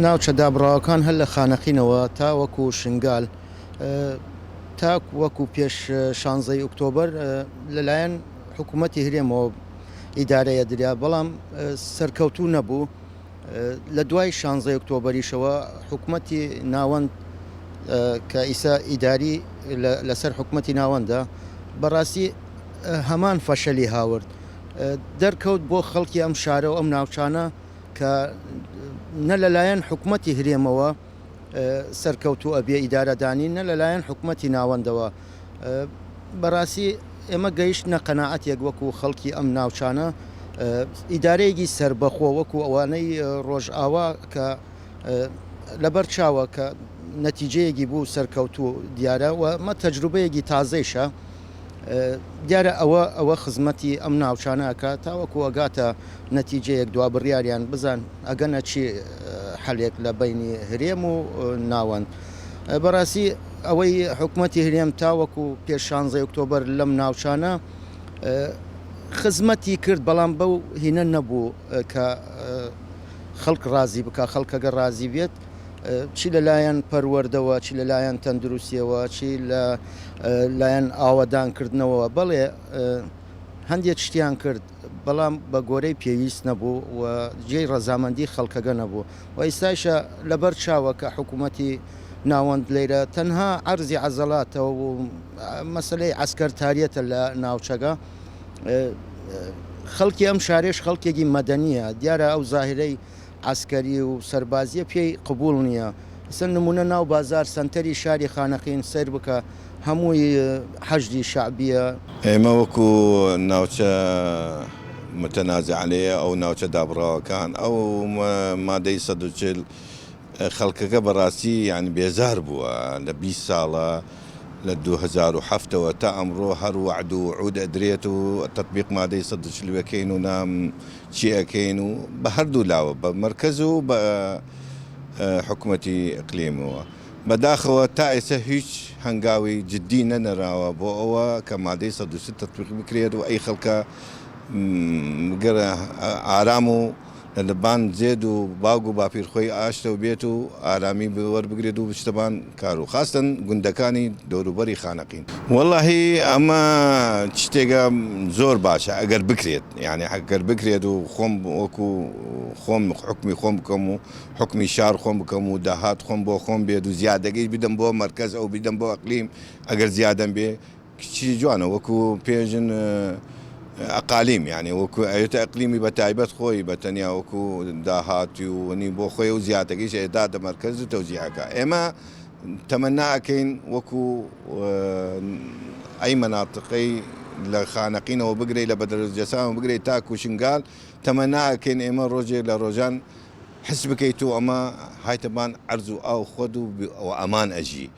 ناوچە دابڕاوەکان هەر لە خانەقینەوە تا وەکو شنگال تا وەکو پێش 16 ئۆکتۆبەر لەلایەن حکوومەتی هەرێمەوە ئیدارەیە دریا، بەڵام سەرکەوتوو نەبوو. لە دوای 16 ئۆکتۆبەریشەوە حکوومەتی ناوەند کە ئیسا ئیداری لەسەر حکوومەتی ناوەندە بەڕاستی هەمان فەشەلی هاورد دەرکەوت بۆ خەڵکی ئەم شارە و ئەم ناوچانە کە نە لەلایەن حکوومەتی هەرێمەوە سەرکەوتوو ئەبێ ئیدارەدانی، نە لەلایەن حکوومەتی ناوەندەوە. بەڕاستی ئێمە گەیشتنە قەناعەتێک وەکو خەڵکی ئەم ناوچانە ئیدارەیەکی سربەخۆ وەکو ئەوانەی ڕۆژئاوا کە لەبەر چاوە کە نەتیجەیەکی بوو سەرکەوتوو دیارە و مە تەجروبەیەکی تازەیشە. دیارە ئەوە خزمەتی ئەم ناوچانەکە تاوەکو ئەگاتە نەتیجەیەک دوا بڕیاریان بزان ئەگەنە چی حەلێک لە بینی هەرێم و ناوەند. بەڕاستی ئەوەی حکوومەتی هەرێم تاوەکو پێش 16 ئۆکتۆبەر لەم ناوچانە خزمەتی کرد، بەڵام بەو هینە نەبوو کە خەڵک ڕازی بکە، خەڵکەگە ڕازی بێت، چی لەلایەن پەروەردەوە، چی لەلایەن تەندروستیەوە، چی لە لایەن ئاوەدانکردنەوە. بەڵێ هەندێک شتیان کرد، بەڵام بە گۆرەی پێویست نەبوو و جێی ڕەزامەندی خەڵکەگە نەبوو. و ئێستاشە لەبەر چاوە کە حکوومەتی ناوەند لێرە تەنها عەرزی عەزەڵاتەوە و مەسەلەی عەسکەرتاریەتە لە ناوچەکە. خەڵکی ئەم شارێش خەڵکێکی مەدەنیە، دیارە ئەو زاهرەی عسکەری و سەربازیە پێی قبول نییە. سن نمونە ناو بازار سنتەری شاری خانەقین سەیر بکە، هەمووی حەشدی شعبیە. ئێمە وەکو ناوچە متەنازع عەلەیە ئەو ناوچە دابڕاوەکان ئەو مادەی 140 خەڵکەکە بەڕاستی یعنی بێزار بووە لە 20 ساڵە لە 2007ەوە تا ئەمڕۆ هەر وعد و عود ئەدرێت و تەطبیق مادەی 140 و نام چی ئەەکەین و بە هەردوو لاوە بە مرکز و بە حکوومەتی ئەقلیمەوە بەداخەوە تا ئێستا هیچ هەنگاوی جددی نەنەراوە بۆ ئەوە کە مادەی 130 تەطبیق بکرێت و ئەی خەڵکە گەرە ئارام و لەبان زێد و باوگ و باپیرخۆی ئاشتە و بێت و ئارامی وەربگرێت و بشتەبان کار و خاستن گوندەکانی دەوروبەری خانەقین. وەڵاهی ئەمە شتێکە زۆر باشە ئەگەر بکرێت، یعنی ئەگەر بکرێت و خۆم وەکو خۆم حکمی خۆم بکەم و حکمی شار خۆم بکەم و داهات خۆم بۆ خۆم بێت و زیادەگەی بدەم بۆ مرکز ئەو بدەم بۆ ئەقلیم، ئەگەر زیادەم بێ چی جوانە وەکو پێژن ئەقالیم، یعنی وەکو ئەوێتە ئەقلیمی بە تایبەت خۆی بە تەنیا وەکو داهاتی وەنی بۆ خۆی و زیاتەکەیش ئێدا دە مەرکەز و تەوزیعەکە. ئێمە تەمەنا ئەکەین وەکو ئەی مەناطقەی لە خانەقینەوە بگرێت لە بەدرەجەسانەوە بگرێت تا کوشنگال، تەمەنا ئەکەین ئێمە ڕۆژێک لە ڕۆژان حس بکەیت و ئەمە هایتەبان عەرز و ئاو خۆت و ئەمان ئەژی.